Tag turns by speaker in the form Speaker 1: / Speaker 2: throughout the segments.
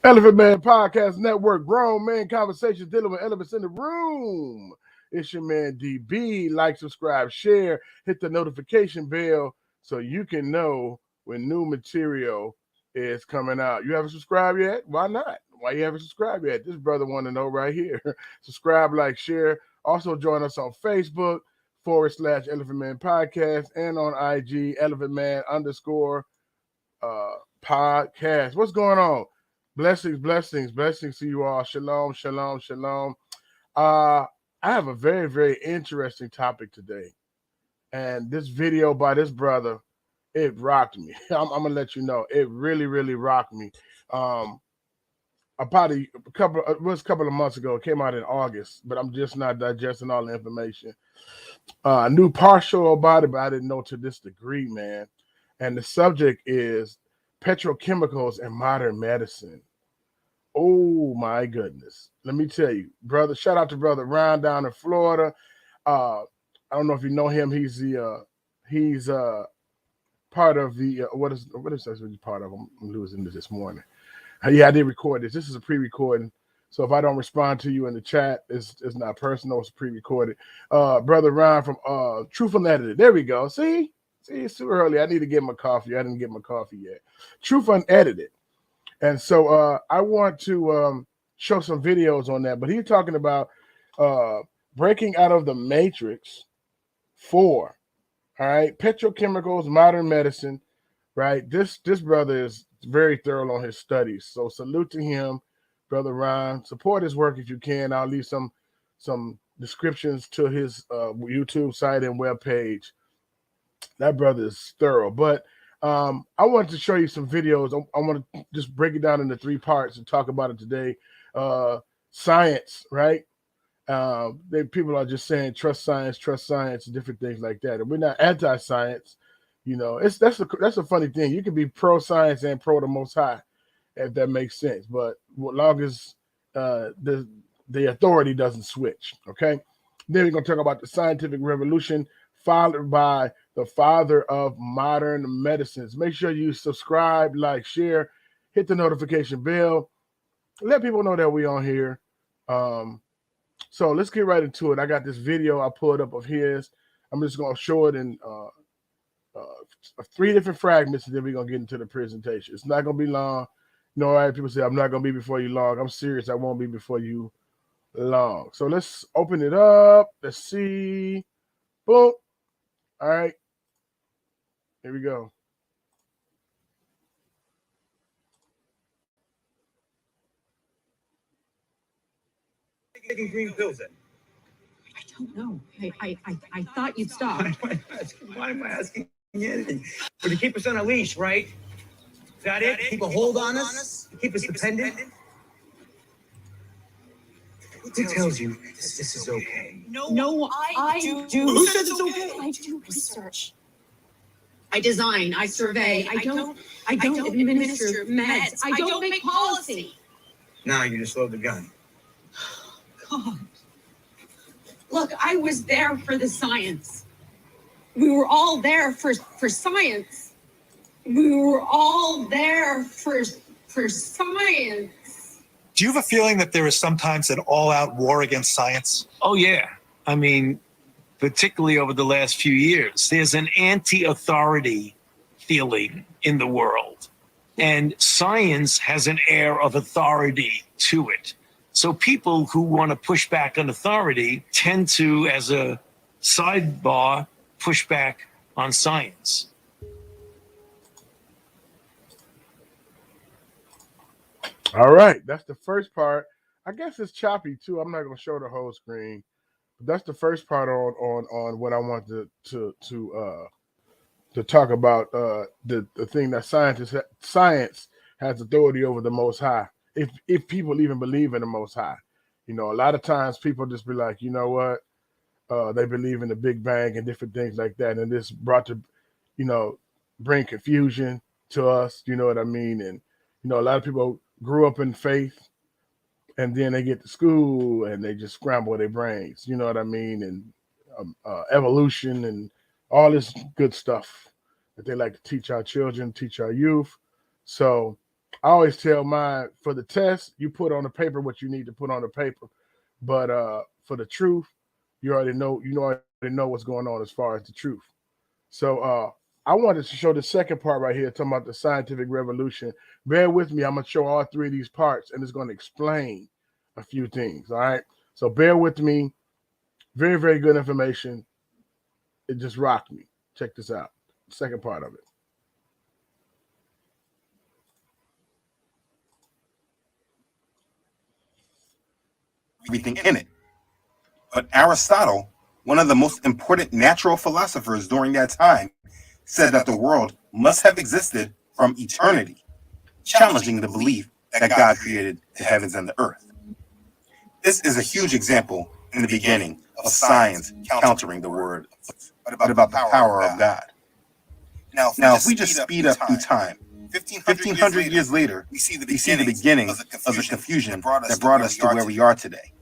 Speaker 1: Elephant Man Podcast Network, grown man conversations dealing with elephants in the room. It's your man DB. Like, subscribe, share, hit the notification bell so you can know when new material is coming out. You haven't subscribed yet? Why not? Why you haven't subscribed yet? This brother want to know right here. Subscribe, like, share. Also join us on Facebook /Elephant Man Podcast and on IG Elephant Man _podcast. What's going on? Blessings to you all. Shalom, shalom, shalom. I have a very, very interesting topic today. And this video by this brother, it rocked me. I'm gonna let you know. It really, really rocked me. About a couple it was a couple of months ago. It came out in August, but I'm just not digesting all the information. I knew partial about it, but I didn't know to this degree, man. And the subject is petrochemicals and modern medicine. Oh my goodness. Let me tell you, brother, shout out to brother Ryan down in Florida. I don't know if you know him. He's part of the what is that part of? I'm losing this morning. Yeah, I did record this. This is a pre-recording. So if I don't respond to you in the chat, it's not personal, it's pre-recorded. Brother Ryan from Truth Unedited. There we go. See, it's too early. I need to get my coffee. I didn't get my coffee yet. Truth Unedited. And so I want to show some videos on that. But he's talking about breaking out of the matrix 4. All right, petrochemicals, modern medicine. Right, this brother is very thorough on his studies. So salute to him, brother Ryan. Support his work if you can. I'll leave some descriptions to his YouTube site and webpage. That brother is thorough. But I wanted to show you some videos. I want to just break it down into 3 parts and talk about it today. Science, right? People are just saying trust science, different things like that. And we're not anti-science. You know, that's a funny thing. You can be pro-science and pro the Most High, if that makes sense. But as long as the authority doesn't switch, okay? Then we're gonna talk about the scientific revolution, followed by the father of modern medicines. Make sure you subscribe, like, share, hit the notification bell, let people know that we're on here. So let's get right into it. I got this video I pulled up of his. I'm just gonna show it in 3 different fragments, and then we're gonna get into the presentation. It's not gonna be long. You know, all right, people say I'm not gonna be before you long. I'm serious, I won't be before you long. So let's open it up. Let's see. Boom. All right. Here we go.
Speaker 2: Taking green pills in?
Speaker 3: I don't know. I thought you'd stop.
Speaker 2: Why am I asking you anything? But to keep us on a leash, right? Is that it? Keep a hold on us? Keep us dependent? Who tells you this is okay?
Speaker 3: No, I do.
Speaker 2: Who says it's okay?
Speaker 3: I do research. I design. I survey. I don't administer meds. I don't make policy.
Speaker 2: Now you just load the gun.
Speaker 3: God. Look, I was there for the science. We were all there for science. We were all there for science.
Speaker 4: Do you have a feeling that there is sometimes an all-out war against science?
Speaker 5: Oh, yeah. I mean, particularly over the last few years, there's an anti-authority feeling in the world. And science has an air of authority to it. So people who want to push back on authority tend to, as a sidebar, push back on science.
Speaker 1: All right, that's the first part. I guess it's choppy too. I'm not gonna show the whole screen. But that's the first part on what I want to talk about. The thing that science has authority over the Most High. If people even believe in the Most High, you know, a lot of times people just be like, you know what, they believe in the Big Bang and different things like that, and this brought to, you know, bring confusion to us. You know what I mean? And you know, a lot of people grew up in faith, and then they get to school and they just scramble their brains. You know what I mean? And evolution and all this good stuff that they like to teach our children, teach our youth. So I always tell mine for the test, you put on the paper what you need to put on the paper. But for the truth, you already know what's going on as far as the truth. So I wanted to show the second part right here, talking about the scientific revolution. Bear with me, I'm gonna show all three of these parts, and it's gonna explain a few things. All right. So bear with me. Very, very good information. It just rocked me. Check this out. Second part of it.
Speaker 6: Everything in it. But Aristotle, one of the most important natural philosophers during that time, said that the world must have existed from eternity, challenging the belief that God created the heavens and the earth. This is a huge example in the beginning of science countering the word, but about the power of God. Now, if we just speed up through time, 1,500 years later, we see the beginning of the confusion that brought us to where we are today.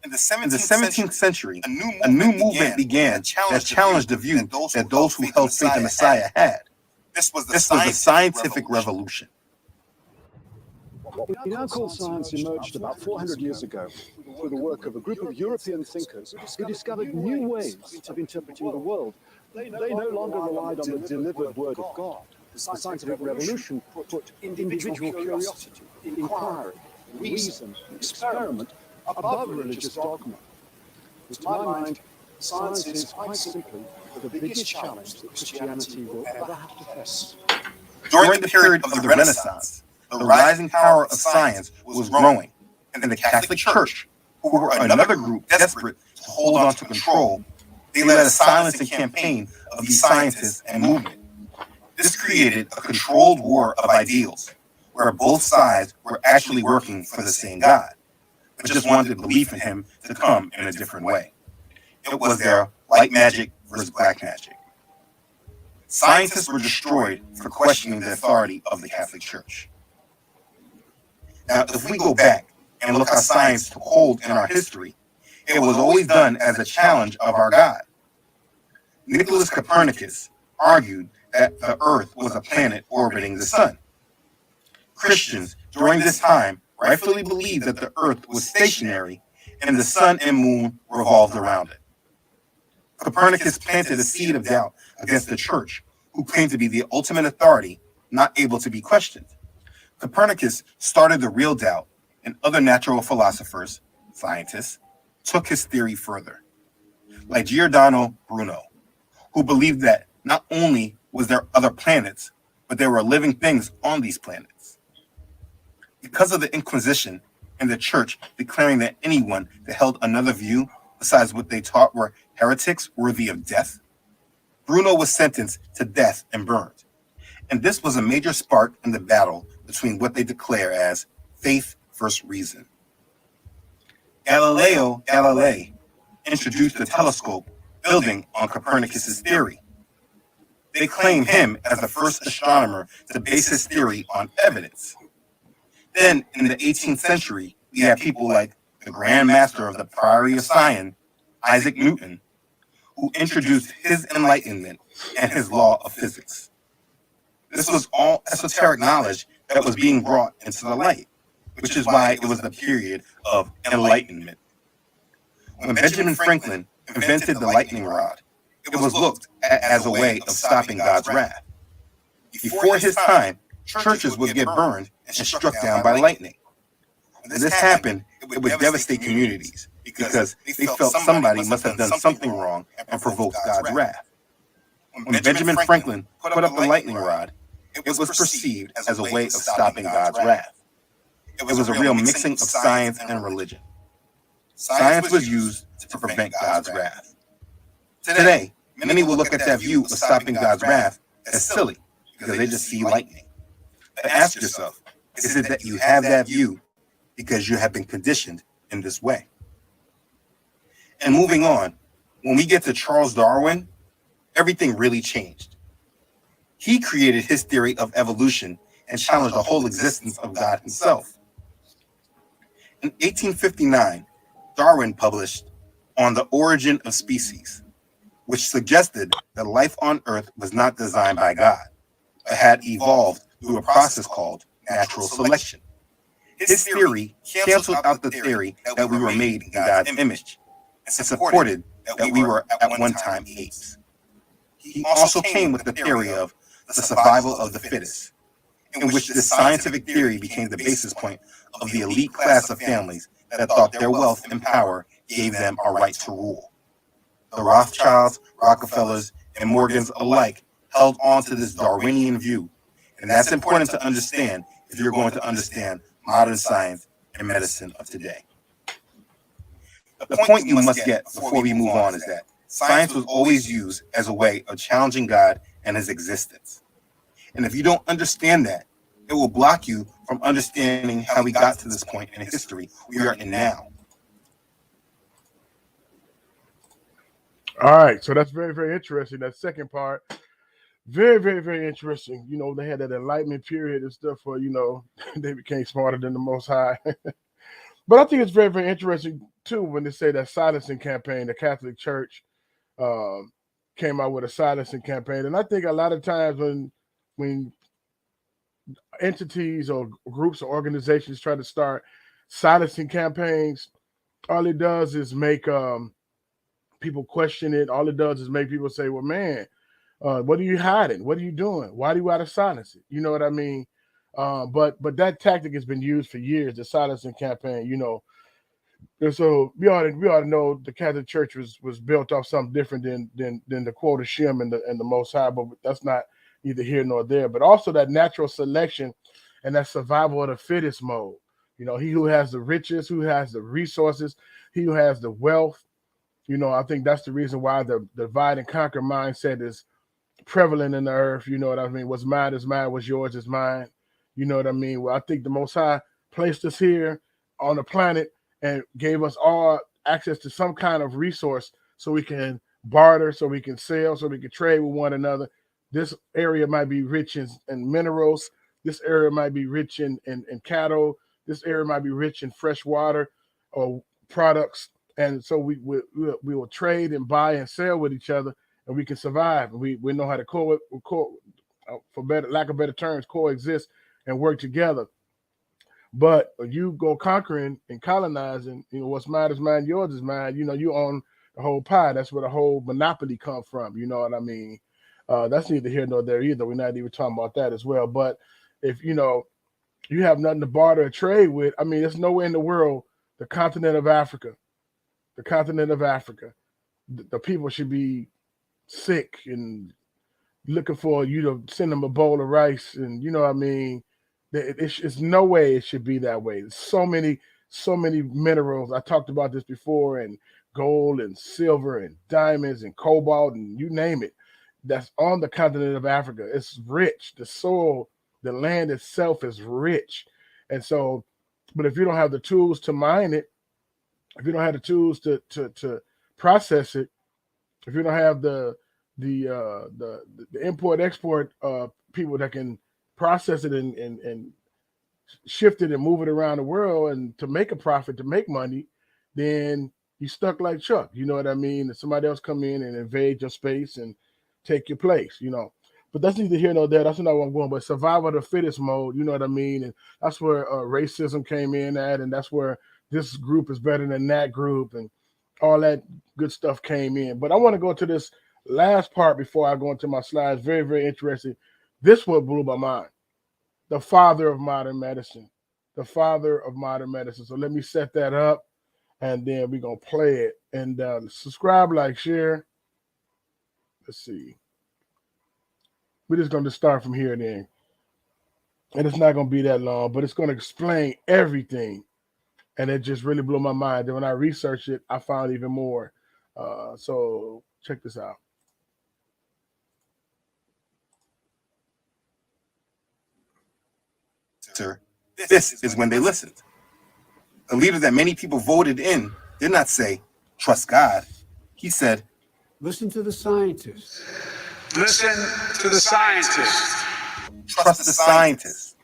Speaker 6: In the 17th century, a new movement began that challenged the view that those who held faith in Messiah had. This was the scientific revolution.
Speaker 7: What we now call science emerged about 400 years ago through the work of a group of European thinkers who discovered new ways of interpreting the world. They no longer relied on the delivered word of God. The scientific revolution put individual curiosity, inquiry, reason, experiment above religious dogma. To my mind, science is quite simply the biggest challenge that Christianity will ever have to face.
Speaker 6: During the period of the Renaissance, the rising power of science was growing, and the Catholic Church, who were another group desperate to hold on to control, they led a silencing campaign of these scientists and movement. This created a controlled war of ideals, where both sides were actually working for the same God, but just wanted belief in him to come in a different way. It was their white magic versus black magic. Scientists were destroyed for questioning the authority of the Catholic Church. Now, if we go back and look how science took hold in our history, it was always done as a challenge of our God. Nicholas Copernicus argued that the Earth was a planet orbiting the sun. Christians during this time rightfully believed that the Earth was stationary and the sun and moon revolved around it. Copernicus planted a seed of doubt against the church, who claimed to be the ultimate authority, not able to be questioned. Copernicus started the real doubt, and other natural philosophers, scientists, took his theory further, like Giordano Bruno, who believed that not only was there other planets, but there were living things on these planets. Because of the Inquisition and the church declaring that anyone that held another view besides what they taught were heretics worthy of death, Bruno was sentenced to death and burned. And this was a major spark in the battle between what they declare as faith versus reason. Galileo Galilei introduced the telescope building on Copernicus's theory. They claim him as the first astronomer to base his theory on evidence. Then, in the 18th century, we had people like the Grand Master of the Priory of Sion, Isaac Newton, who introduced his enlightenment and his law of physics. This was all esoteric knowledge that was being brought into the light, which is why it was the period of enlightenment. When Benjamin Franklin invented the lightning rod, it was looked at as a way of stopping God's wrath. Before his time, churches would get burned and struck down by lightning. When this happened, it would devastate communities because they felt somebody must have done something wrong and provoked God's wrath. When Benjamin Franklin put up the lightning rod, it was perceived as a way of stopping God's wrath. It was a real mixing of science and religion. Science was used to prevent God's wrath. Today, many will look at that view of stopping God's wrath as silly because they just see lightning. But ask yourself, is it that you have that view because you have been conditioned in this way? And moving on, when we get to Charles Darwin, everything really changed. He created his theory of evolution and challenged the whole existence of God himself. In 1859, Darwin published On the Origin of Species, which suggested that life on Earth was not designed by God, but had evolved through a process called natural selection. His theory canceled out the theory that we were made in God's image and supported that we were at one time apes. He also came with the theory of the survival of the fittest, in which this scientific theory became the basis point of the elite class of families that thought their wealth and power gave them a right to rule. The Rothschilds, Rockefellers, and Morgans alike held on to this Darwinian view, and that's important to understand if you're going to understand modern science and medicine of today. The point you must get before we move on is that science was always used as a way of challenging God and his existence. And if you don't understand that, it will block you from understanding how we got to this point in history we are in now.
Speaker 1: All right, so that's very, very interesting. That second part, very, very, very interesting. You know, they had that Enlightenment period and stuff where, you know, they became smarter than the Most High. But I think it's very, very interesting, too, when they say that silencing campaign, the Catholic Church came out with a silencing campaign. And I think a lot of times when entities or groups or organizations try to start silencing campaigns, all it does is make people question it. All it does is make people say, well, man, what are you hiding? What are you doing? Why do you want to silence it? You know what I mean? But that tactic has been used for years, the silencing campaign, you know. And so we ought to know the Catholic Church was built off something different than the quote of Shem and the Most High, but that's not neither here nor there. But also that natural selection and that survival of the fittest mode. You know, he who has the riches, who has the resources, he who has the wealth. You know, I think that's the reason why the divide and conquer mindset is prevalent in the earth. You know what I mean? What's mine is mine, what's yours is mine. You know what I mean? Well, I think the Most High placed us here on the planet and gave us all access to some kind of resource so we can barter, so we can sell, so we can trade with one another. This area might be rich in minerals. This area might be rich in cattle. This area might be rich in fresh water or products. And so we will trade and buy and sell with each other, and we can survive. We know how to for lack of better terms, coexist and work together. But you go conquering and colonizing, you know, what's mine is mine, yours is mine. You know, you own the whole pie. That's where the whole monopoly come from. You know what I mean? That's neither here nor there either. We're not even talking about that as well. But if, you know, you have nothing to barter or trade with, I mean, there's nowhere in the world, the continent of Africa, the people should be sick and looking for you to send them a bowl of rice. And, you know what I mean? It's no way it should be that way. There's so many minerals. I talked about this before, and gold and silver and diamonds and cobalt and you name it. That's on the continent of Africa. It's rich. The soil, the land itself is rich. And so, but if you don't have the tools to mine it, if you don't have the tools to process it, if you don't have the import export people that can process it and shift it and move it around the world and to make a profit, to make money, then you stuck like Chuck. You know what I mean? And somebody else come in and invade your space and take your place, you know. But that's neither here nor there. That's not where I'm going. But survival of the fittest mode, you know what I mean? And that's where racism came in at, and that's where this group is better than that group, and all that good stuff came in. But I want to go to this last part before I go into my slides. Very, very interesting. This one blew my mind. The father of modern medicine. The father of modern medicine. So let me set that up, and then we're going to play it. And subscribe, like, share. Let's see. We're just going to start from here then. And it's not going to be that long, but it's going to explain everything. And it just really blew my mind. And when I researched it, I found even more. So check this out.
Speaker 6: Sir, this is when they listened. The leader that many people voted in did not say, trust God. He said,
Speaker 8: listen to the scientists.
Speaker 9: Listen to the scientists.
Speaker 6: Trust the scientists.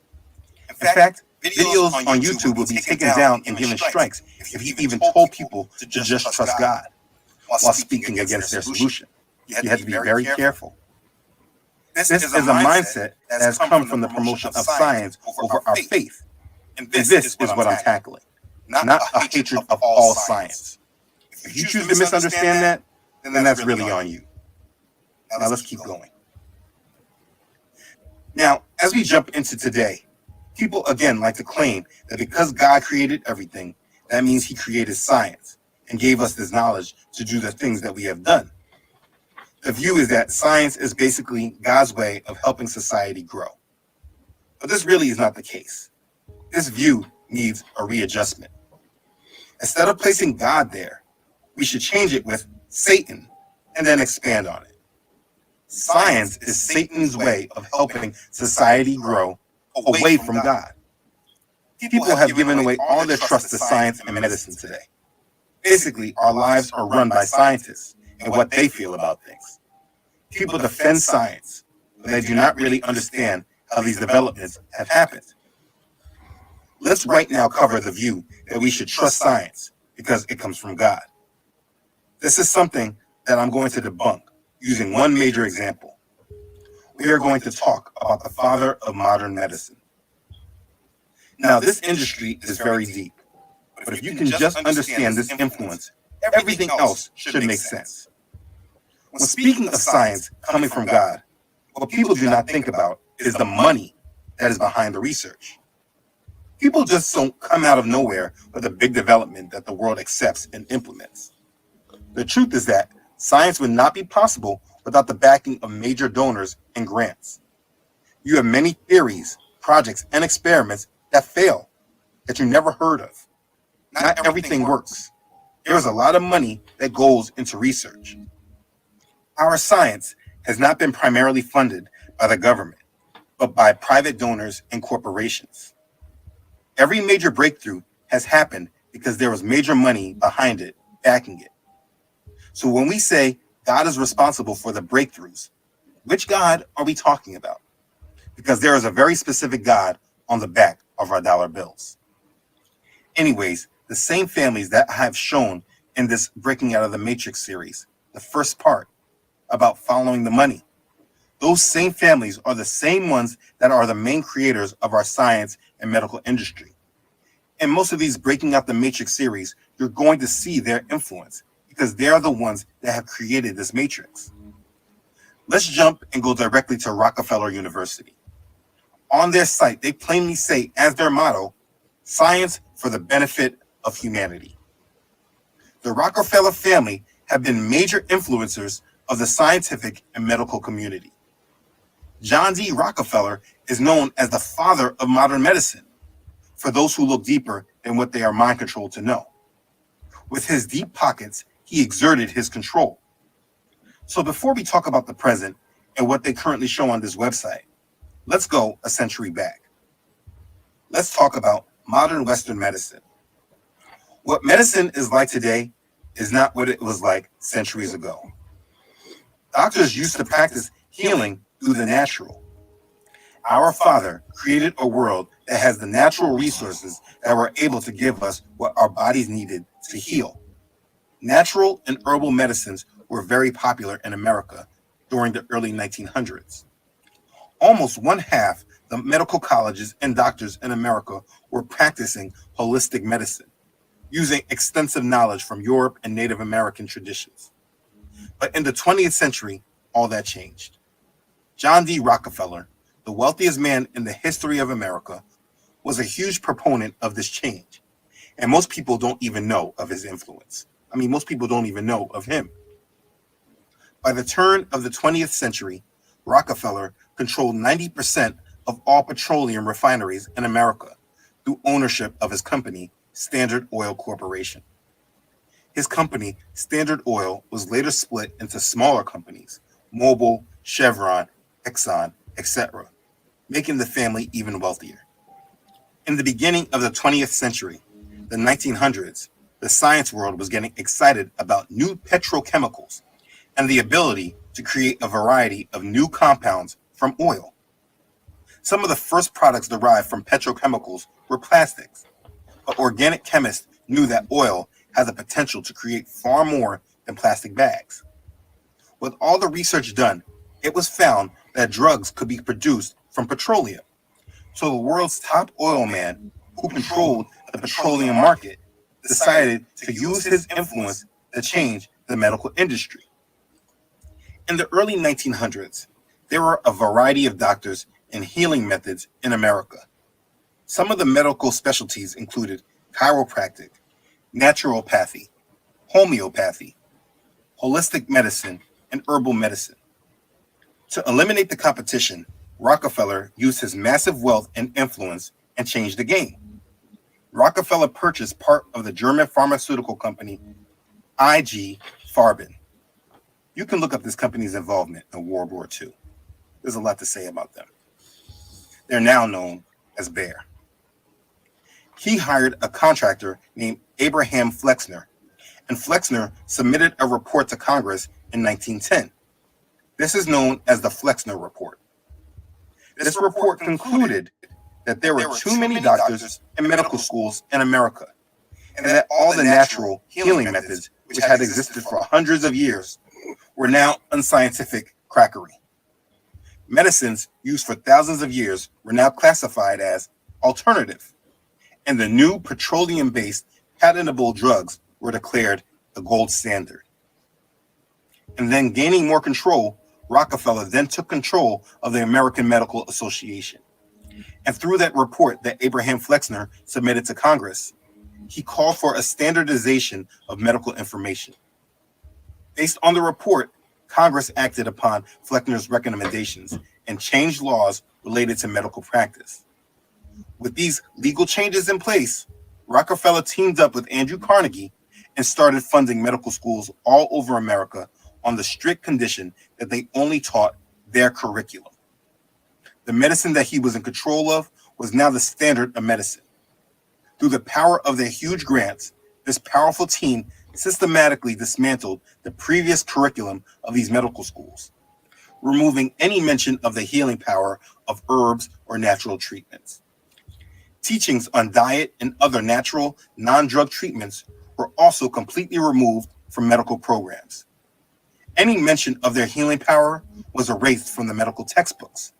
Speaker 6: In fact, videos on YouTube will be taken down and given strikes if you even told people to just trust God while speaking against their solution. You have to be very careful. This is a mindset that has come from the promotion of science over our faith. And this is what I'm tackling, not a hatred of all science. If you choose to misunderstand that, then that's really on you. Now let's keep going. Now, as we jump into today, people again like to claim that because God created everything, that means he created science and gave us this knowledge to do the things that we have done. The view is that science is basically God's way of helping society grow. But this really is not the case. This view needs a readjustment. Instead of placing God there, we should change it with Satan and then expand on it. Science is Satan's way of helping society grow away from God. People have given away all their trust to science and medicine today. Basically, our lives are run by scientists and what they feel about things. People defend science, but they do not really understand how these developments have happened. Let's right now cover the view that we should trust science because it comes from God. This is something that I'm going to debunk using one major example. We are going to talk about the father of modern medicine. Now, this industry is very deep, but if you can just understand this influence, everything else should make sense. When speaking of science coming from God, what people do not think about is the money that is behind the research. People just don't come out of nowhere with a big development that the world accepts and implements. The truth is that science would not be possible without the backing of major donors and grants. You have many theories, projects, and experiments that fail, that you never heard of. Not everything works. There is a lot of money that goes into research. Our science has not been primarily funded by the government, but by private donors and corporations. Every major breakthrough has happened because there was major money behind it, backing it. So when we say God is responsible for the breakthroughs, which God are we talking about? Because there is a very specific God on the back of our dollar bills. Anyways, the same families that I have shown in this Breaking Out of the Matrix series, the first part about following the money, those same families are the same ones that are the main creators of our science and medical industry. In most of these Breaking Out the Matrix series, you're going to see their influence because they are the ones that have created this matrix. Let's jump and go directly to Rockefeller University. On their site, they plainly say as their motto, science for the benefit of humanity. The Rockefeller family have been major influencers of the scientific and medical community. John D. Rockefeller is known as the father of modern medicine, for those who look deeper than what they are mind controlled to know. With his deep pockets, he exerted his control. So before we talk about the present and what they currently show on this website, let's go a century back. Let's talk about modern Western medicine. What medicine is like today is not what it was like centuries ago. Doctors used to practice healing through the natural. Our Father created a world that has the natural resources that were able to give us what our bodies needed to heal. Natural and herbal medicines were very popular in America during the early 1900s. Almost one half the medical colleges and doctors in America were practicing holistic medicine, using extensive knowledge from Europe and Native American traditions. But in the 20th century, all that changed. John D. Rockefeller, the wealthiest man in the history of America, was a huge proponent of this change. And most people don't even know of his influence. Most people don't even know of him. By the turn of the 20th century, Rockefeller controlled 90% of all petroleum refineries in America through ownership of his company, Standard Oil Corporation. His company, Standard Oil, was later split into smaller companies, Mobil, Chevron, Exxon, etc., making the family even wealthier. In the beginning of the 20th century, the 1900s, the science world was getting excited about new petrochemicals and the ability to create a variety of new compounds from oil. Some of the first products derived from petrochemicals were plastics, but organic chemists knew that oil had the potential to create far more than plastic bags. With all the research done, it was found that drugs could be produced from petroleum. So the world's top oil man, who controlled the petroleum market, decided to use his influence to change the medical industry. In the early 1900s, there were a variety of doctors and healing methods in America. Some of the medical specialties included chiropractic, naturopathy, homeopathy, holistic medicine, and herbal medicine. To eliminate the competition, Rockefeller used his massive wealth and influence and changed the game. Rockefeller purchased part of the German pharmaceutical company IG Farben. You can look up this company's involvement in World War II. There's a lot to say about them. They're now known as Bayer. He hired a contractor named Abraham Flexner, and Flexner submitted a report to Congress in 1910. This is known as the Flexner Report. This report concluded that there were too many doctors and medical schools in America, and that all the natural healing methods, which had existed for hundreds of years, were now unscientific quackery. Medicines used for thousands of years were now classified as alternative, and the new petroleum-based patentable drugs were declared the gold standard. And then, gaining more control, Rockefeller then took control of the American Medical Association. And through that report that Abraham Flexner submitted to Congress, he called for a standardization of medical information. Based on the report, Congress acted upon Flexner's recommendations and changed laws related to medical practice. With these legal changes in place, Rockefeller teamed up with Andrew Carnegie and started funding medical schools all over America on the strict condition that they only taught their curriculum. The medicine that he was in control of was now the standard of medicine. Through the power of their huge grants, this powerful team systematically dismantled the previous curriculum of these medical schools, removing any mention of the healing power of herbs or natural treatments. Teachings on diet and other natural, non-drug treatments were also completely removed from medical programs. Any mention of their healing power was erased from the medical textbooks.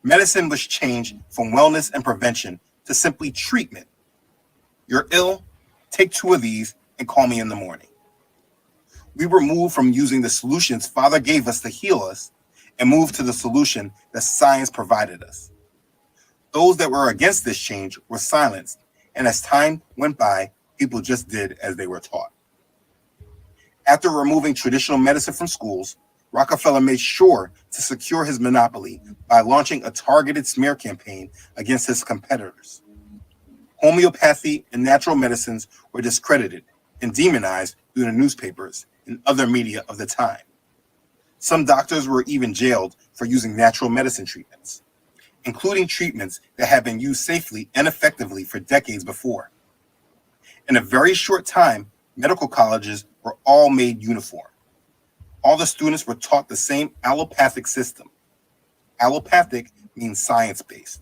Speaker 6: Medicine was changed from wellness and prevention to simply treatment. You're ill, take 2 of these and call me in the morning. We were moved from using the solutions Father gave us to heal us and moved to the solution that science provided us. Those that were against this change were silenced, and as time went by, people just did as they were taught. After removing traditional medicine from schools, Rockefeller made sure to secure his monopoly by launching a targeted smear campaign against his competitors. Homeopathy and natural medicines were discredited and demonized through the newspapers and other media of the time. Some doctors were even jailed for using natural medicine treatments, including treatments that had been used safely and effectively for decades before. In a very short time, medical colleges were all made uniform. All the students were taught the same allopathic system. Allopathic means science-based.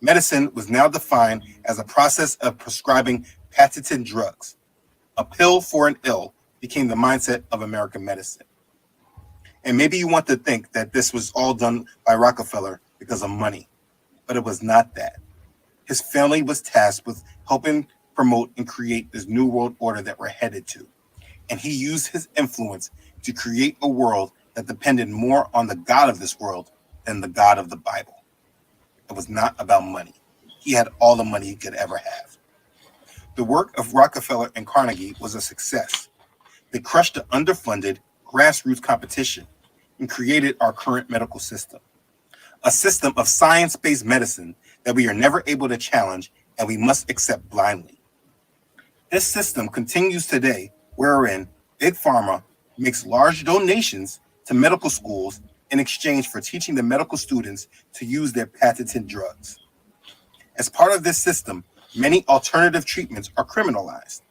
Speaker 6: Medicine was now defined as a process of prescribing patented drugs. A pill for an ill became the mindset of American medicine. And maybe you want to think that this was all done by Rockefeller because of money, but it was not that. His family was tasked with helping promote and create this new world order that we're headed to. And he used his influence to create a world that depended more on the God of this world than the God of the Bible. It was not about money. He had all the money he could ever have. The work of Rockefeller and Carnegie was a success. They crushed the underfunded grassroots competition and created our current medical system, a system of science-based medicine that we are never able to challenge and we must accept blindly. This system continues today, wherein Big Pharma makes large donations to medical schools in exchange for teaching the medical students to use their patented drugs. As part of this system, many alternative treatments are criminalized.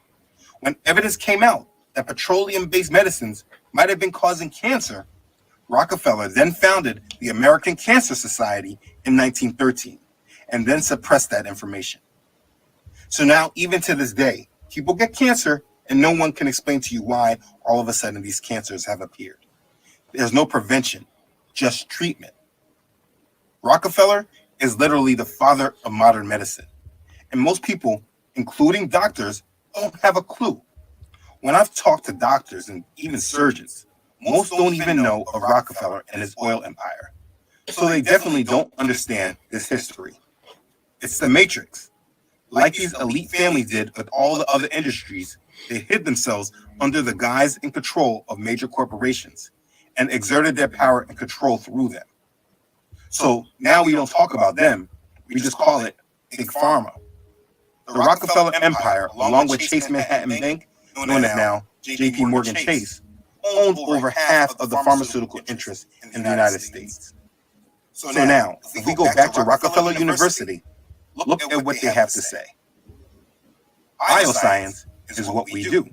Speaker 6: When evidence came out that petroleum-based medicines might have been causing cancer, Rockefeller then founded the American Cancer Society in 1913 and then suppressed that information. So now, even to this day, people get cancer and no one can explain to you why all of a sudden these cancers have appeared. There's no prevention. just treatment. Rockefeller is literally the father of modern medicine, and most people, including doctors, don't have a clue. When I've talked to doctors and even surgeons, most don't even know of Rockefeller and his oil empire. So they definitely don't understand this history. It's the matrix. Like these elite families did with all the other industries, they hid themselves under the guise and control of major corporations and exerted their power and control through them. So now we don't talk about them, we just call it Big Pharma. The Rockefeller Empire, along with Chase Manhattan Bank, known as now JP Morgan Chase, owned over half of the pharmaceutical interests in the United States. So now, if we go back to Rockefeller University, look at what they have to say. Bioscience is what we do.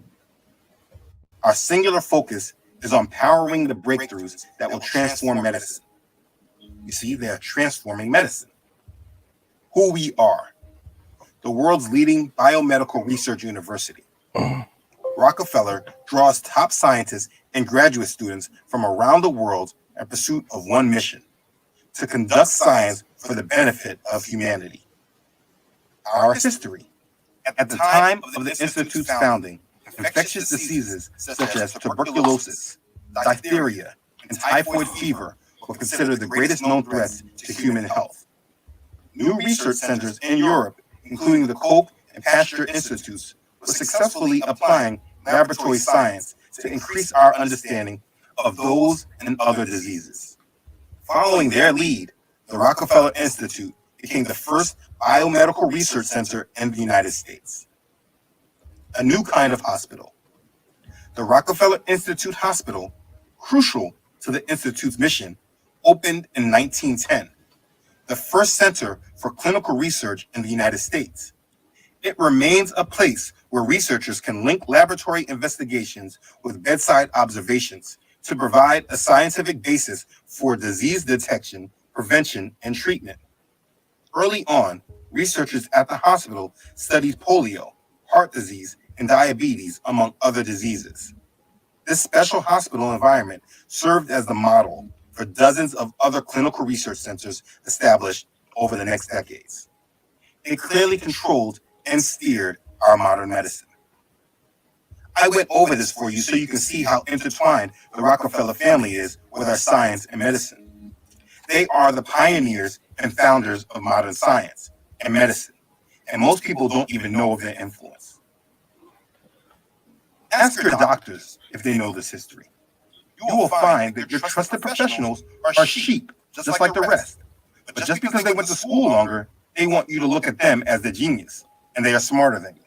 Speaker 6: Our singular focus is on powering the breakthroughs that will transform medicine. You see, they're transforming medicine. Who we are, the world's leading biomedical research university. Rockefeller draws top scientists and graduate students from around the world in pursuit of one mission: to conduct science for the benefit of humanity. Our history. At the time of the Institute's founding, infectious diseases such as tuberculosis, diphtheria, and typhoid fever were considered the greatest known threats to human health. New research centers in Europe, including the Koch and Pasteur Institutes, were successfully applying laboratory science to increase our understanding of those and other diseases. Following their lead, the Rockefeller Institute became the first biomedical research center in the United States. A new kind of hospital. The Rockefeller Institute Hospital, crucial to the Institute's mission, opened in 1910, the first center for clinical research in the United States. It remains a place where researchers can link laboratory investigations with bedside observations to provide a scientific basis for disease detection, prevention, and treatment. Early on, researchers at the hospital studied polio, heart disease, and diabetes, among other diseases. This special hospital environment served as the model for dozens of other clinical research centers established over the next decades. It clearly controlled and steered our modern medicine. I went over this for you so you can see how intertwined the Rockefeller family is with our science and medicine. They are the pioneers and founders of modern science and medicine, and most people don't even know of their influence. Ask your doctors if they know this history. You will find that your trusted professionals are sheep, just like the rest. But just because they went to school longer, they want you to look at them as the genius, and they are smarter than you.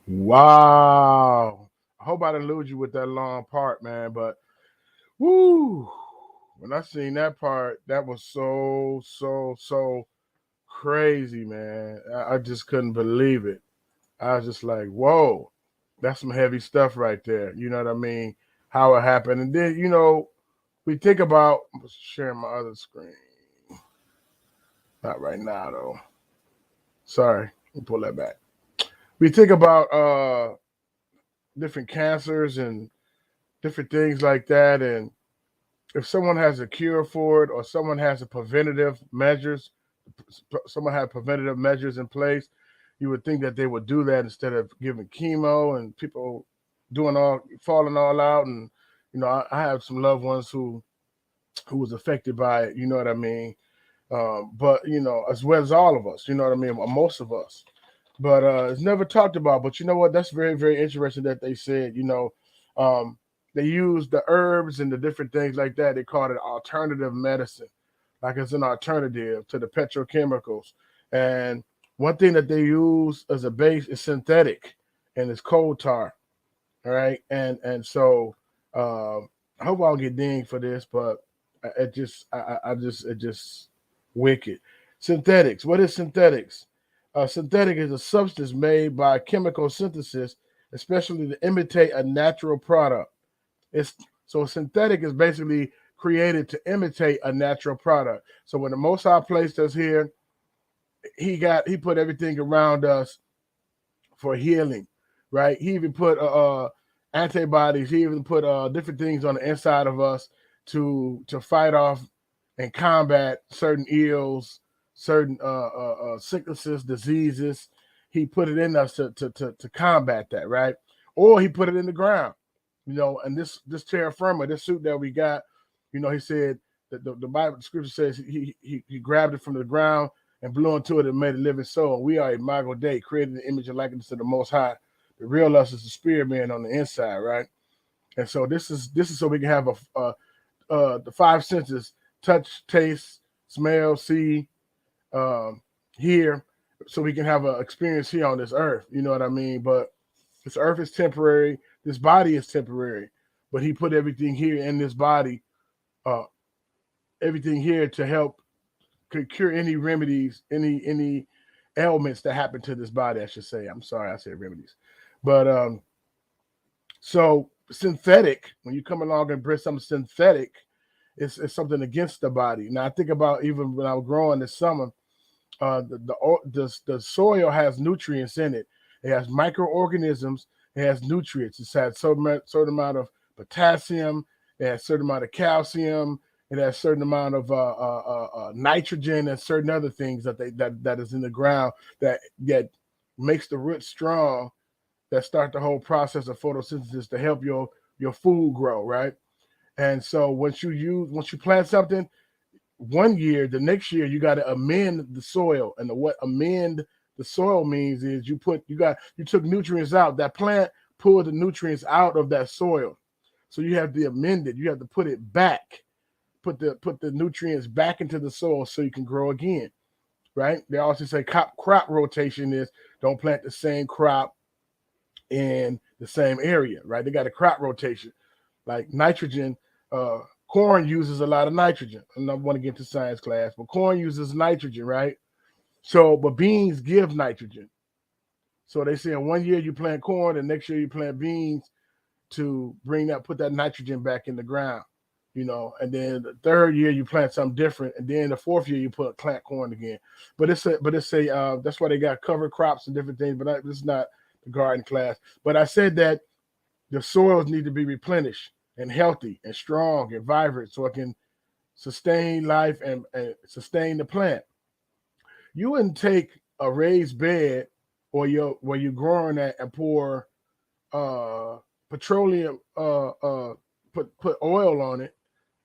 Speaker 1: Wow. I hope I didn't lose you with that long part, man. But woo, when I seen that part, that was so crazy, man. I just couldn't believe it. I was just like, whoa, that's some heavy stuff right there. You know what I mean? How it happened. And then, you know, we think about, I'm sharing my other screen. Not right now, though. Sorry, let me pull that back. We think about different cancers and different things like that. And if someone has a cure for it, or someone has a preventative measures, someone had preventative measures in place, you would think that they would do that instead of giving chemo and people falling all out. And, you know, I have some loved ones who was affected by it, you know what I mean? But, you know, as well as all of us, you know what I mean? Or most of us. But it's never talked about. But you know what? That's very, very interesting that they said, you know, they use the herbs and the different things like that. They call it alternative medicine, like it's an alternative to the petrochemicals. And one thing that they use as a base is synthetic, and it's coal tar. All right. And so I hope I don't get dinged for this, but it just wicked. Synthetics. What is synthetics? Synthetic is a substance made by chemical synthesis, especially to imitate a natural product. So synthetic is basically created to imitate a natural product. So when the Most High placed us here, he put everything around us for healing, right? He even put antibodies. He even put different things on the inside of us to fight off and combat certain ills, certain sicknesses, diseases. He put it in us to combat that, right? Or he put it in the ground, and this terra firma, this suit that we got, he said that the Bible, the scripture says he grabbed it from the ground and blew into it and made a living soul. We are Imago Dei, created in the image and likeness of the Most High. The real us is the spirit man on the inside, right? And so this is so we can have the five senses: touch, taste, smell, see, hear, so we can have an experience here on this earth. You know what I mean? But this earth is temporary. This body is temporary. But he put everything here in this body, everything here to help cure any remedies, any ailments that happen to this body, I should say. I'm sorry, I said remedies. But so synthetic, when you come along and bring something synthetic, it's something against the body. Now I think about even when I was growing this summer, the soil has nutrients in it. It has microorganisms. It has nutrients. It has certain amount of potassium. It has certain amount of calcium. It has certain amount of nitrogen and certain other things that is in the ground that makes the roots strong, that start the whole process of photosynthesis to help your food grow, right? And so once you plant something, one year, the next year you got to amend the soil. And what amend the soil means is you took nutrients out. That plant pulled the nutrients out of that soil. So you have to amend it. You have to put it back, put the nutrients back into the soil so you can grow again, right? They also say crop rotation is don't plant the same crop in the same area, right? They got a crop rotation, like nitrogen. Corn uses a lot of nitrogen. And I want to get to science class, but corn uses nitrogen, right? So, but beans give nitrogen. So they say in 1 year you plant corn, and next year you plant beans to put that nitrogen back in the ground, and then the third year you plant something different, and then the fourth year you plant corn again. But it's that's why they got cover crops and different things. But this is not the garden class. But I said that the soils need to be replenished and healthy and strong and vibrant so it can sustain life and sustain the plant. You wouldn't take a raised bed or where you're growing at and pour petroleum, put oil on it,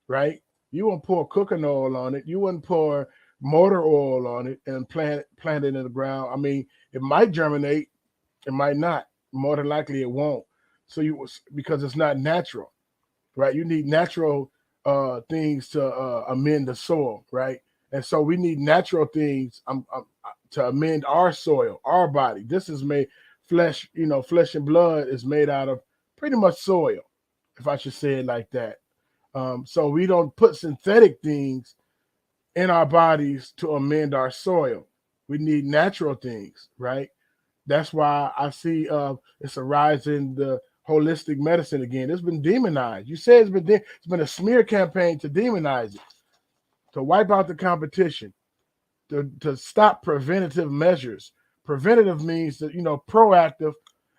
Speaker 1: right? You wouldn't pour cooking oil on it. You wouldn't pour motor oil on it and plant it in the ground. I mean, it might germinate, it might not. More than likely, it won't. So because it's not natural, right? You need natural things to amend the soil, right? And so we need natural things to amend our soil, our body. This is made flesh and blood is made out of pretty much soil, if I should say it like that. So we don't put synthetic things in our bodies to amend our soil. We need natural things, right? That's why I see it's a rise in the holistic medicine again. It's been demonized. You say it's been a smear campaign to demonize it, to wipe out the competition, to stop preventative measures. Preventative means that, proactive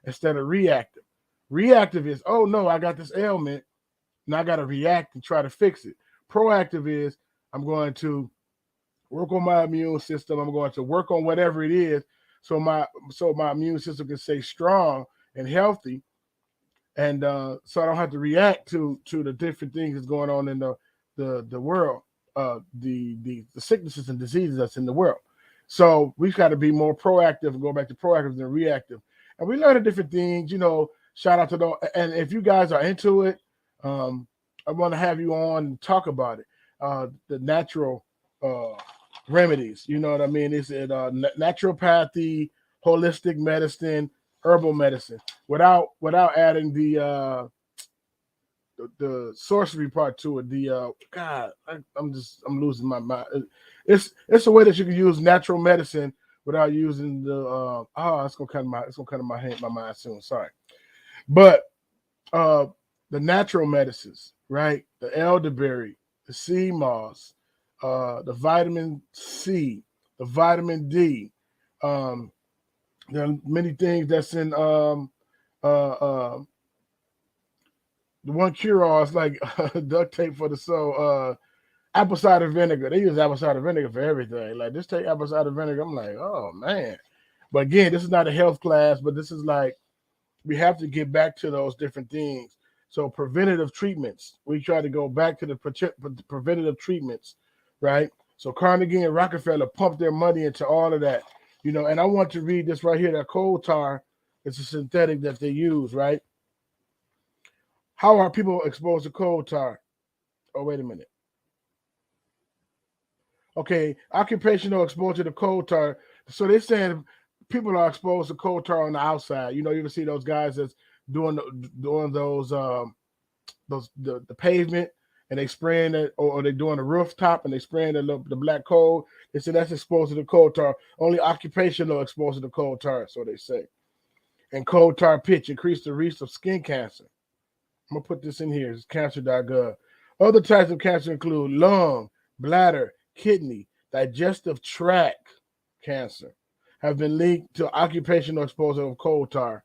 Speaker 1: instead of reactive. Reactive is, oh no, I got this ailment, and I got to react and try to fix it. Proactive is, I'm going to work on my immune system. I'm going to work on whatever it is so my immune system can stay strong and healthy, and so I don't have to react to the different things that's going on in the world, the sicknesses and diseases that's in the world. So we've got to be more proactive and go back to proactive than reactive. And we learn different things, shout out to those. And if you guys are into it, I want to have you on and talk about it. The natural remedies, you know what I mean? It's naturopathy, holistic medicine, herbal medicine, without adding the sorcery part to it. I'm losing my mind. It's a way that you can use natural medicine without using the it's gonna come to my mind soon. Sorry, but the natural medicines, right? The elderberry, the sea moss, the vitamin C, the vitamin D. There are many things that's in The one cure-all is like duct tape for the soul. Apple cider vinegar. They use apple cider vinegar for everything. Like, just take apple cider vinegar. I'm like, oh man. But again, this is not a health class, but this is like, we have to get back to those different things. So preventative treatments. We try to go back to the preventative treatments, right? So Carnegie and Rockefeller pumped their money into all of that, you know. And I want to read this right here. That coal tar is a synthetic that they use, right? How are people exposed to coal tar? Oh, wait a minute. Okay, occupational exposure to coal tar. So they're saying people are exposed to coal tar on the outside. You know, you ever see those guys that's doing those the pavement, and they spraying it, or they're doing the rooftop and they spraying the black coal. They say that's exposed to the coal tar. Only occupational exposure to coal tar, so they say. And coal tar pitch increase the risk of skin cancer. I'm gonna put this in here. It's cancer.gov. Other types of cancer include lung, bladder, kidney, digestive tract cancer have been linked to occupational exposure of coal tar.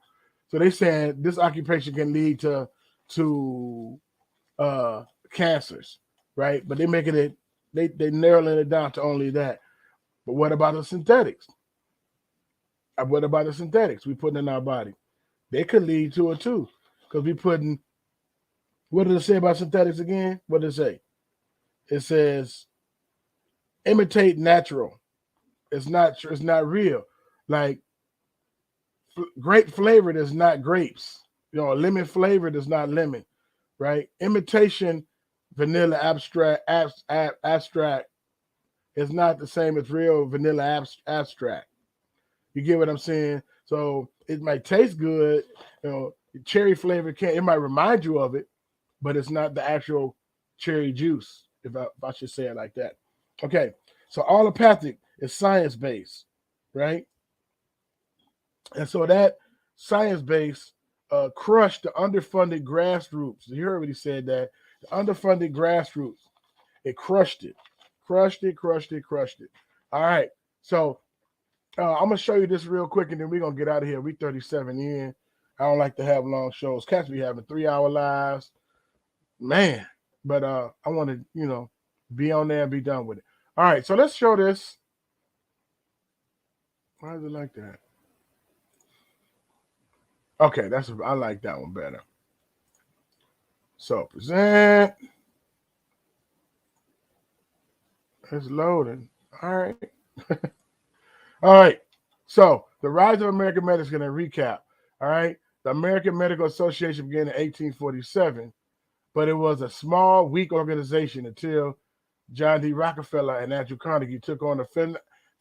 Speaker 1: So they're saying this occupation can lead to cancers, right? But they're making it, they narrowing it down to only that. But what about the synthetics? What about the synthetics we put in our body? They could lead to it too, because we putting. What does it say about synthetics again? What does it say? It says imitate natural. It's not real. Like grape flavored is not grapes. You know, lemon flavored is not lemon, right? Imitation vanilla abstract is not the same as real vanilla abstract. You get what I'm saying? So it might taste good, you know, cherry flavor it might remind you of it, but it's not the actual cherry juice, if I should say it like that. Okay, so allopathic is science-based, right? And so that science-based crushed the underfunded grassroots. You heard what he said, that the underfunded grassroots, it crushed it. All right, so I'm going to show you this real quick, and then we're going to get out of here. We 37 in. I don't like to have long shows. Cats be having 3-hour lives. Man, but I want to, you know, be on there and be done with it. All right, so let's show this. Why is it like that? Okay, I like that one better. So present. It's loading. All right. All right. So the rise of American medicine, going to recap. All right. The American Medical Association began in 1847. But it was a small, weak organization until John D. Rockefeller and Andrew Carnegie took on a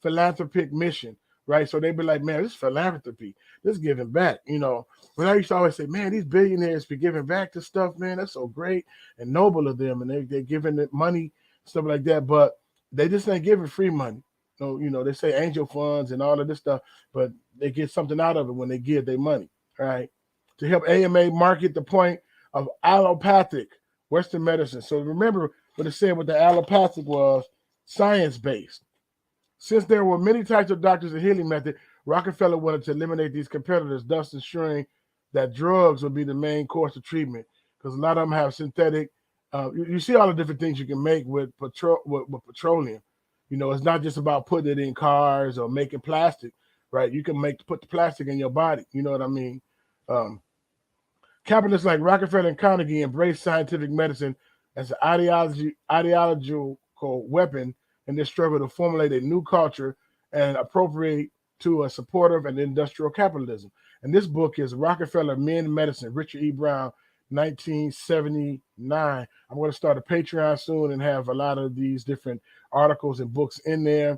Speaker 1: philanthropic mission, right? So they'd be like, man, this is philanthropy. This is giving back, you know. But I used to always say, man, these billionaires be giving back to stuff, man. That's so great and noble of them. And they're giving it money, stuff like that. But they just ain't giving free money. So, you know, they say angel funds and all of this stuff, but they get something out of it when they give their money, right? To help AMA market the point of allopathic Western medicine. So remember what it said with the allopathic was science-based. Since there were many types of doctors and healing method, Rockefeller wanted to eliminate these competitors, thus ensuring that drugs would be the main course of treatment, because a lot of them have synthetic. You see all the different things you can make with petroleum. You know, it's not just about putting it in cars or making plastic, right? You can put the plastic in your body. You know what I mean? Capitalists like Rockefeller and Carnegie embraced scientific medicine as an ideological weapon in their struggle to formulate a new culture and appropriate to a supportive and industrial capitalism. And this book is Rockefeller Men and Medicine, Richard E. Brown, 1979. I'm going to start a Patreon soon and have a lot of these different articles and books in there,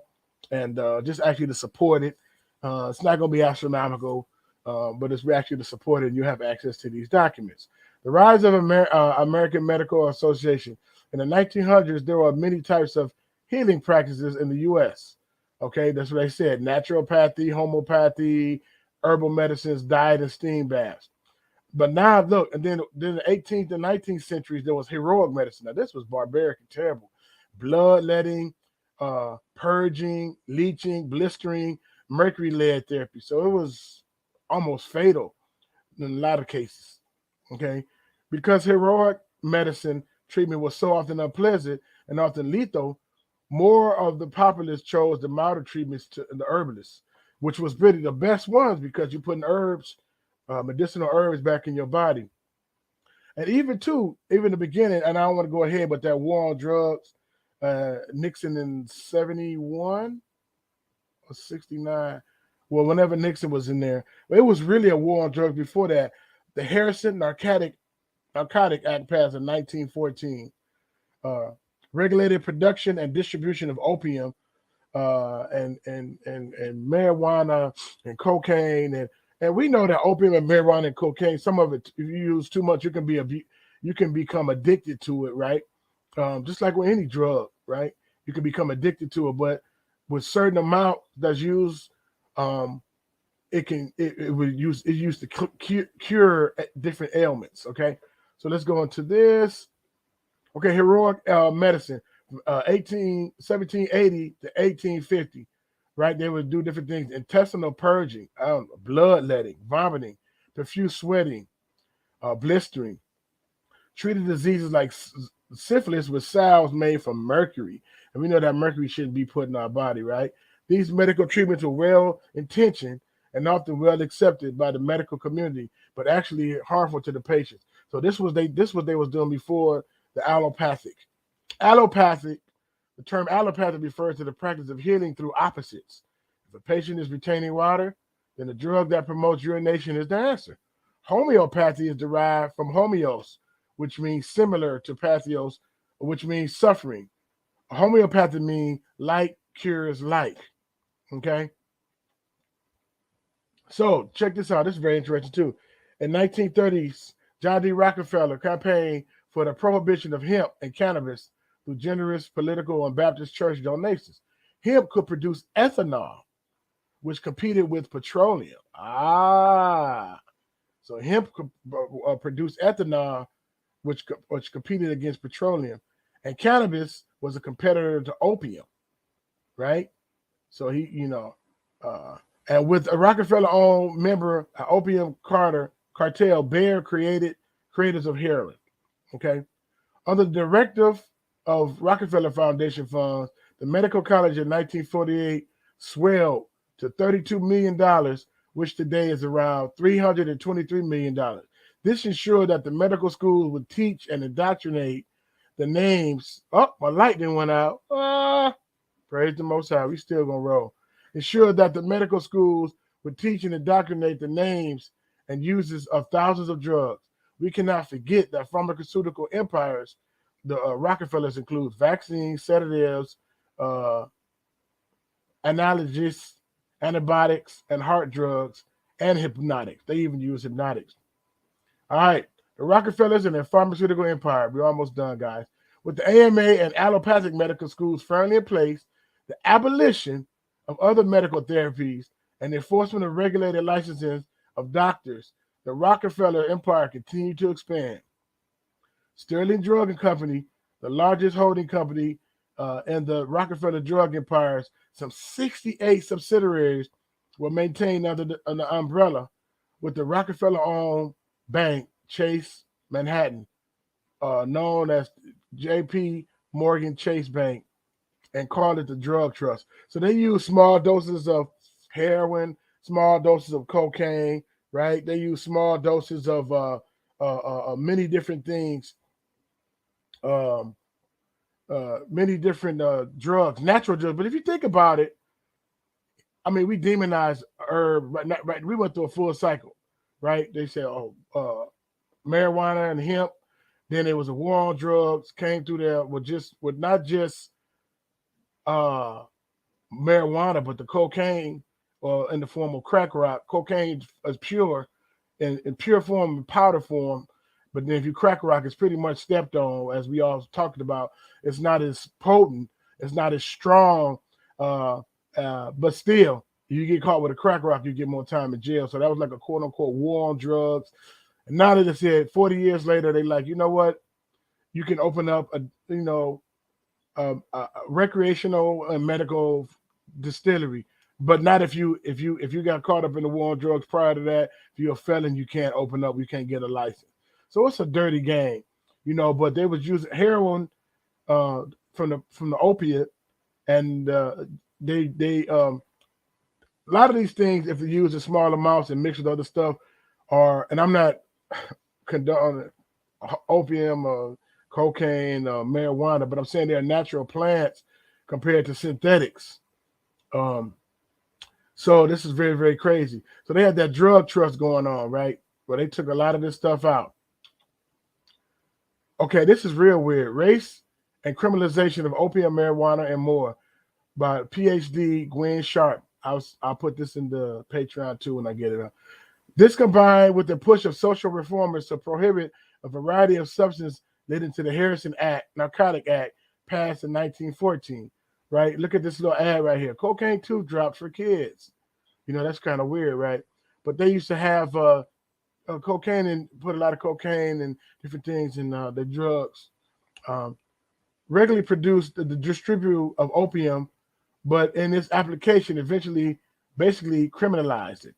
Speaker 1: and just actually to support it. It's not going to be astronomical. But it's actually to support it, and you have access to these documents. The rise of American Medical Association. In the 1900s, there were many types of healing practices in the U.S. Okay, that's what I said. Naturopathy, homeopathy, herbal medicines, diet, and steam baths. But now, look, and then in the 18th and 19th centuries, there was heroic medicine. Now, this was barbaric and terrible. Bloodletting, purging, leeching, blistering, mercury-lead therapy. So it was almost fatal in a lot of cases. Okay. Because heroic medicine treatment was so often unpleasant and often lethal, more of the populace chose the milder treatments to the herbalists, which was really the best ones because you're putting herbs, medicinal herbs back in your body. And even the beginning, and I don't want to go ahead, but that war on drugs, Nixon in 71 or 69, well, whenever Nixon was in there, it was really a war on drugs before that. The Harrison Narcotic Act passed in 1914, regulated production and distribution of opium, and marijuana and cocaine, and we know that opium and marijuana and cocaine, some of it, if you use too much, you can become addicted to it, right? Just like with any drug, right? You can become addicted to it, but with certain amount that's used, it used to cure different ailments. Okay, so let's go into this. Okay, heroic medicine, 1780 to 1850, right? They would do different things: intestinal purging, bloodletting, vomiting, profuse sweating, blistering. Treated diseases like syphilis with salves made from mercury, and we know that mercury shouldn't be put in our body, right? These medical treatments were well intentioned and often well accepted by the medical community, but actually harmful to the patients. So this was what they was doing before the allopathic. The term allopathic refers to the practice of healing through opposites. If a patient is retaining water, then the drug that promotes urination is the answer. Homeopathy is derived from homeos, which means similar to pathos, which means suffering. Homeopathy means like cures like. Okay. So check this out. This is very interesting too. In 1930s, John D. Rockefeller campaigned for the prohibition of hemp and cannabis through generous political and Baptist church donations. Hemp could produce ethanol, which competed with petroleum. So hemp could produce ethanol, which competed against petroleum, and cannabis was a competitor to opium, right? So and with a Rockefeller-owned member, an opium cartel, Bayer creators of heroin. Okay, under the directive of Rockefeller Foundation funds, the medical college in 1948 swelled to $32 million, which today is around $323 million. This ensured that the medical schools would teach and indoctrinate the names. Oh, my lightning went out. Praise the Most High. We still gonna roll. Ensured that the medical schools would teach and indoctrinate the names and uses of thousands of drugs. We cannot forget that pharmaceutical empires, the Rockefellers, include vaccines, sedatives, analgesics, antibiotics, and heart drugs, and hypnotics. They even use hypnotics. All right, the Rockefellers and their pharmaceutical empire. We're almost done, guys. With the AMA and allopathic medical schools firmly in place, the abolition of other medical therapies and the enforcement of regulated licensing of doctors, the Rockefeller empire continued to expand. Sterling Drug and Company, the largest holding company in the Rockefeller drug empires, some 68 subsidiaries were maintained under the umbrella, with the Rockefeller-owned bank, Chase Manhattan, known as J.P. Morgan Chase Bank, and called it the Drug Trust. So they use small doses of heroin, small doses of cocaine, right? They use small doses of many different things, many different drugs, natural drugs. But if you think about it, I mean, we demonize herb, right? We went through a full cycle, right? They said, marijuana and hemp. Then there was a war on drugs, came through there with not just marijuana, but the cocaine, in the form of crack rock. Cocaine is pure, in pure form, in powder form. But then if you crack rock, it's pretty much stepped on, as we all talked about. It's not as potent, it's not as strong, but still, you get caught with a crack rock, you get more time in jail. So that was like a quote unquote war on drugs. And now that it's said 40 years later, they like, you know what? You can open up a recreational and medical distillery, but not if you got caught up in the war on drugs prior to that. If you're a felon, you can't open up, you can't get a license. So it's a dirty game, you know. But they was using heroin from the opiate, and they a lot of these things, if you use in small amounts and mix with other stuff, are, and I'm not condoning opium or cocaine or marijuana, but I'm saying they're natural plants compared to synthetics. So this is very, very crazy. So they had that drug trust going on, right? Where they took a lot of this stuff out. Okay, this is real weird. Race and Criminalization of Opium, Marijuana, and More by PhD Gwen Sharp. I'll put this in the Patreon too when I get it up. This combined with the push of social reformers to prohibit a variety of substances leading to the Harrison Act, Narcotic Act, passed in 1914. Right? Look at this little ad right here. Cocaine tooth drops for kids. You know, that's kind of weird, right? But they used to have cocaine and put a lot of cocaine and different things in the drugs. Regularly produced the distribute of opium, but in this application eventually basically criminalized it.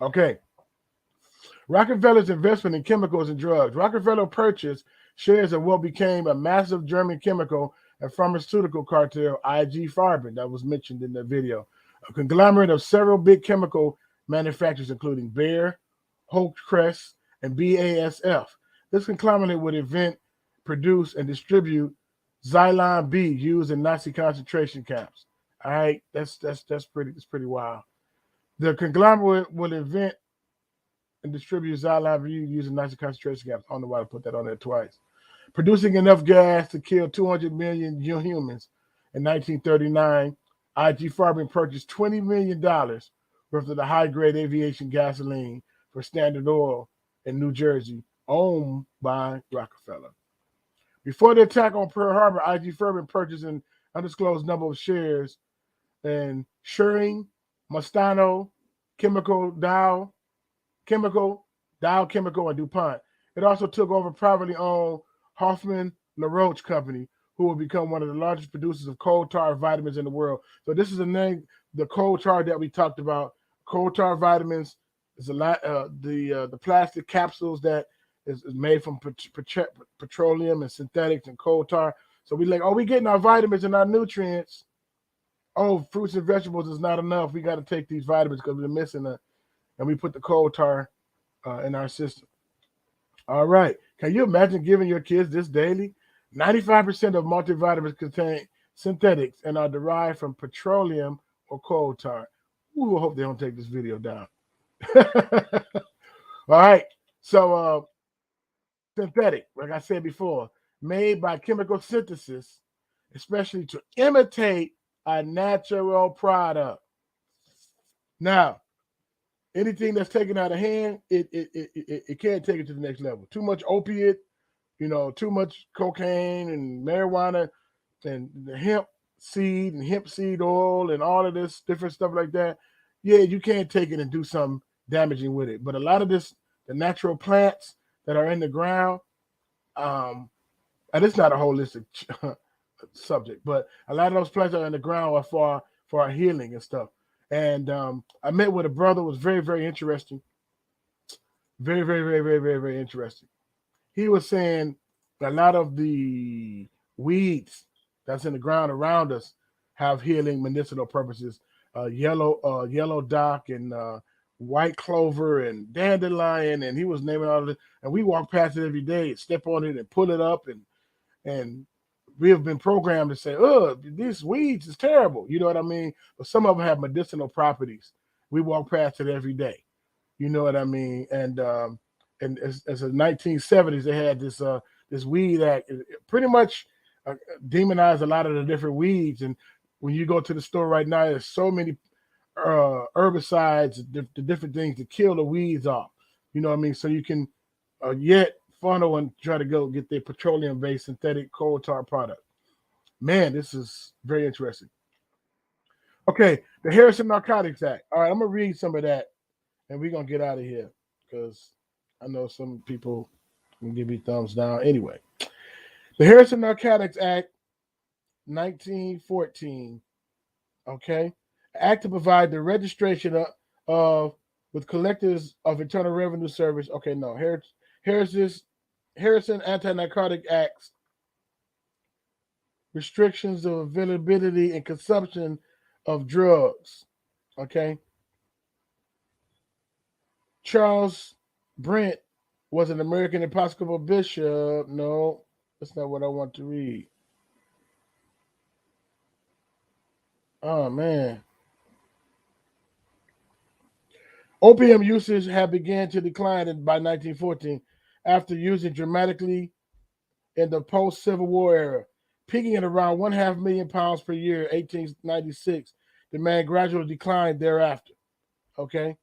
Speaker 1: Okay. Rockefeller's investment in chemicals and drugs. Rockefeller purchased shares of what became a massive German chemical and pharmaceutical cartel, IG Farben, that was mentioned in the video, a conglomerate of several big chemical manufacturers, including Bayer, Hochkress, and BASF. This conglomerate would invent, produce, and distribute Xylon B used in Nazi concentration camps. All right, that's pretty wild. The conglomerate would invent and distribute Xylon B used in Nazi concentration camps. I don't know why I put that on there twice. Producing enough gas to kill 200 million humans in 1939, IG Farben purchased $20 million worth of the high-grade aviation gasoline for Standard Oil in New Jersey, owned by Rockefeller. Before the attack on Pearl Harbor, IG Farben purchased an undisclosed number of shares in Schering, Monsanto, Dow Chemical, and DuPont. It also took over privately owned Hoffman LaRoche Company, who will become one of the largest producers of coal tar vitamins in the world. So this is the name, the coal tar that we talked about. Coal tar vitamins is a lot. The plastic capsules that is made from petroleum and synthetics and coal tar. So we we getting our vitamins and our nutrients. Oh, fruits and vegetables is not enough. We got to take these vitamins because we're missing it. And we put the coal tar in our system. All right. Can you imagine giving your kids this daily? 95% of multivitamins contain synthetics and are derived from petroleum or coal tar. Ooh, I hope they don't take this video down. All right. So synthetic, like I said before, made by chemical synthesis, especially to imitate a natural product. Now, anything that's taken out of hand, it can't take it to the next level. Too much opiate, too much cocaine and marijuana and the hemp seed and hemp seed oil and all of this different stuff like that. Yeah, you can't take it and do something damaging with it. But a lot of this, the natural plants that are in the ground, and it's not a holistic subject, but a lot of those plants that are in the ground are for our healing and stuff. And I met with a brother who was very, very interesting. Very, very, very, very, very, very interesting. He was saying a lot of the weeds that's in the ground around us have healing medicinal purposes. Yellow dock and white clover and dandelion, and he was naming all of it. And we walk past it every day, step on it and pull it up, and we have been programmed to say, "Oh, these weeds is terrible." You know what I mean? But some of them have medicinal properties. We walk past it every day. You know what I mean? And as the 1970s, they had this weed act. It pretty much demonized a lot of the different weeds. And when you go to the store right now, there's so many herbicides, the different things to kill the weeds off. You know what I mean? So you can yet funnel and try to go get their petroleum-based synthetic coal tar product. Man, this is very interesting. Okay, the Harrison Narcotics Act. All right, I'm going to read some of that, and we're going to get out of here because I know some people can give me thumbs down. Anyway, the Harrison Narcotics Act, 1914, okay? Act to provide the registration of with collectors of Internal Revenue Service. Okay, no, Harris's Harrison Anti-Narcotic Acts, restrictions of availability and consumption of drugs. Okay. Charles Brent was an American Episcopal bishop. No, that's not what I want to read. Oh, man. Opium usage had begun to decline by 1914 after using dramatically in the post-Civil War era, peaking at around 1/2 million pounds per year in 1896. Demand gradually declined thereafter. Okay.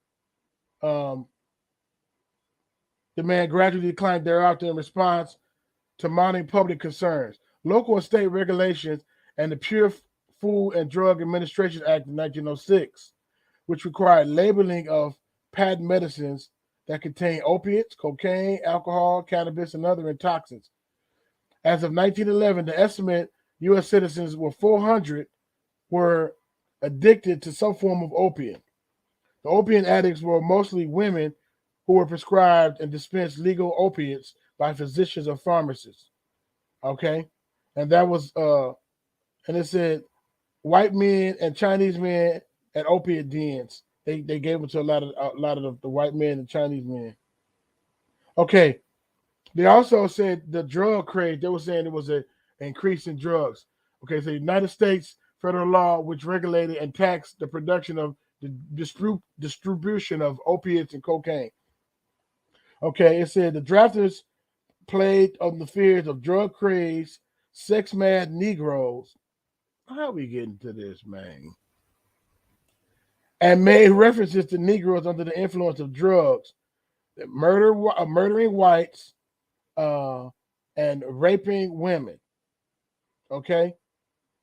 Speaker 1: Demand gradually declined thereafter in response to mounting public concerns. Local and state regulations and the Pure Food and Drug Administration Act of 1906, which required labeling of patent medicines that contain opiates, cocaine, alcohol, cannabis, and other intoxicants. As of 1911, the estimate U.S. citizens were 400 were addicted to some form of opiate. The opiate addicts were mostly women who were prescribed and dispensed legal opiates by physicians or pharmacists. Okay, and that was and it said white men and Chinese men at opiate dens. They gave them to a lot of the white men and Chinese men. Okay, they also said the drug craze. They were saying it was an increase in drugs. Okay, so the United States federal law, which regulated and taxed the production of the distribution of opiates and cocaine. Okay, it said the drafters played on the fears of drug craze, sex mad Negroes. How are we getting to this, man? And made references to Negroes under the influence of drugs, murdering whites, and raping women. Okay,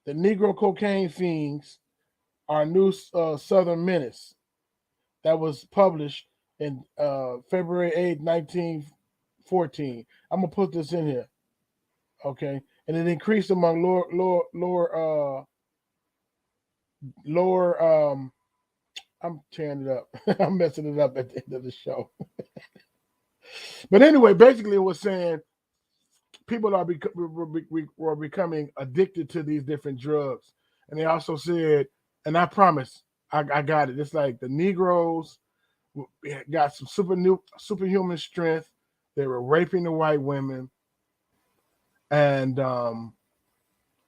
Speaker 1: the Negro cocaine fiends are new Southern menace. That was published in February 8, 1914. I'm gonna put this in here, okay? And it increased among lower. I'm tearing it up. I'm messing it up at the end of the show. But anyway, basically, it was saying people were becoming addicted to these different drugs, and they also said, and I promise, I got it. It's like the Negroes got some superhuman strength. They were raping the white women, and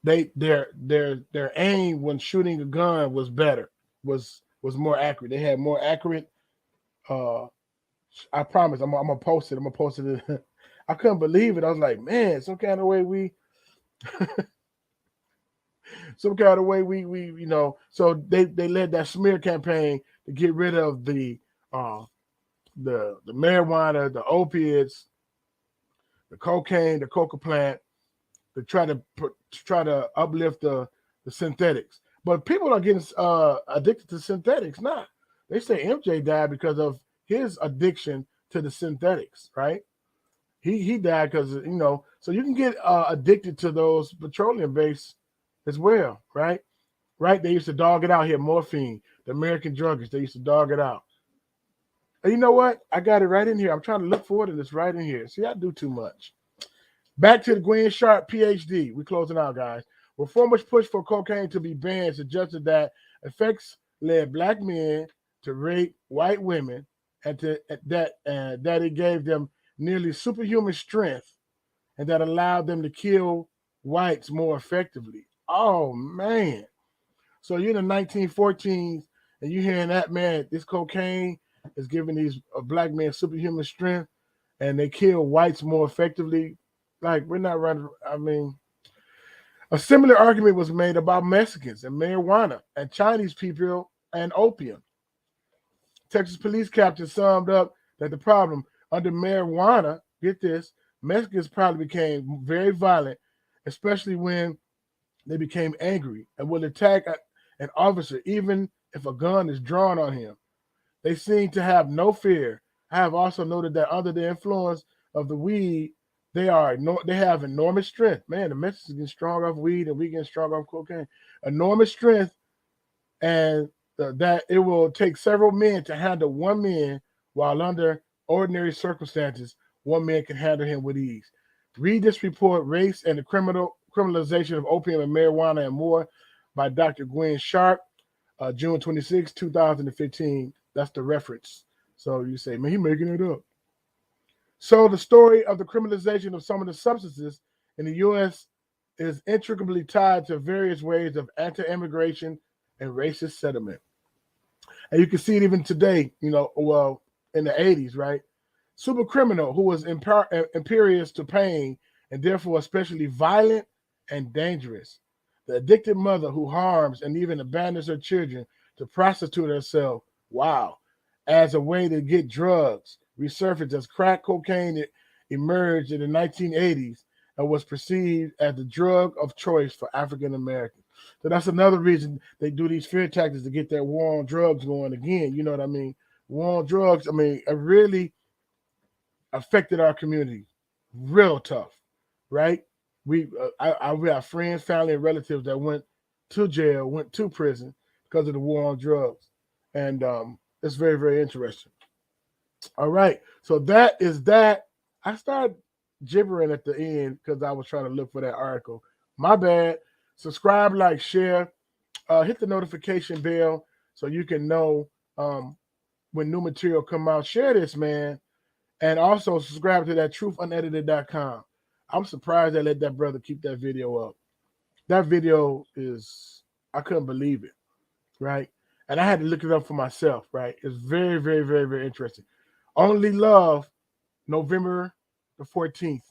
Speaker 1: their aim when shooting a gun was better, was more accurate. They had more accurate. I promise. I'm gonna post it. I'm gonna post it. I couldn't believe it. I was like, man, some kind of way we. Some kind of way we you know, so they led that smear campaign to get rid of the marijuana, the opiates, the cocaine, the coca plant, to try to uplift the synthetics. But people are getting addicted to synthetics now. They say MJ died because of his addiction to the synthetics, right? He died because, you know, so you can get addicted to those petroleum based as well, right? Right? They used to dog it out here, morphine, the American druggists, they used to dog it out. And you know what? I got it right in here. I'm trying to look for it, and it's right in here. See, I do too much. Back to the Gwen Sharp PhD. We're closing out, guys. Reformers pushed for cocaine to be banned, suggested that effects led black men to rape white women, and that it gave them nearly superhuman strength, and that allowed them to kill whites more effectively. Oh, man. So you're in the 1914s, and you're hearing that, man, this cocaine is giving these black men superhuman strength, and they kill whites more effectively. Like, we're not running. I mean, a similar argument was made about Mexicans and marijuana and Chinese people and opium. Texas police captain summed up that the problem under marijuana, get this, Mexicans probably became very violent, especially when they became angry and would attack an officer even if a gun is drawn on him. They seem to have no fear. I have also noted that under the influence of the weed, they have enormous strength. Man, the Mexicans getting strong off weed, and we getting strong off cocaine. Enormous strength, and that it will take several men to handle one man, while under ordinary circumstances, one man can handle him with ease. Read this report, Race and the Criminalization of Opium and Marijuana and More by Dr. Gwen Sharp, June 26, 2015. That's the reference. So you say, man, he making it up. So the story of the criminalization of some of the substances in the U.S. is intricately tied to various ways of anti-immigration and racist sentiment. And you can see it even today, in the 80s, right? Super criminal who was imperious to pain and therefore especially violent and dangerous. The addicted mother who harms and even abandons her children to prostitute herself, as a way to get drugs, resurfaced as crack cocaine emerged in the 1980s and was perceived as the drug of choice for African Americans. So that's another reason they do these fear tactics to get that war on drugs going again. You know what I mean? War on drugs, it really affected our community real tough, right? We have friends, family, and relatives that went to jail, went to prison because of the war on drugs. And it's very, very interesting. All right. So that is that. I started gibbering at the end because I was trying to look for that article. My bad. Subscribe, like, share. Hit the notification bell so you can know when new material come out. Share this, man. And also subscribe to that truthunedited.com. I'm surprised they let that brother keep that video up. That video I couldn't believe it, right? And I had to look it up for myself, right? It's very, very, very, very interesting. Only Love, November the 14th.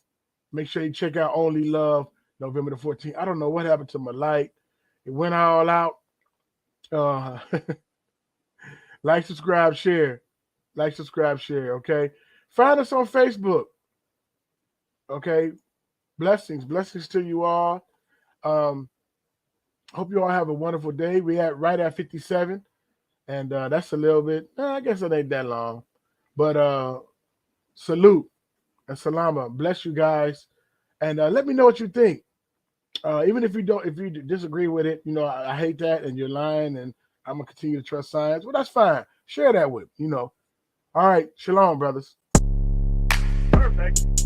Speaker 1: Make sure you check out Only Love, November the 14th. I don't know what happened to my light. It went all out. Like, subscribe, share. Like, subscribe, share, okay? Find us on Facebook, okay? Blessings to you all. Hope you all have a wonderful day. We at right at 57, and that's a little bit. I guess it ain't that long, but salute and salama. Bless you guys, and let me know what you think. Even if you disagree with it, I hate that, and you're lying, and I'm gonna continue to trust science. Well, that's fine. Share that with. All right, shalom, brothers.
Speaker 10: Perfect.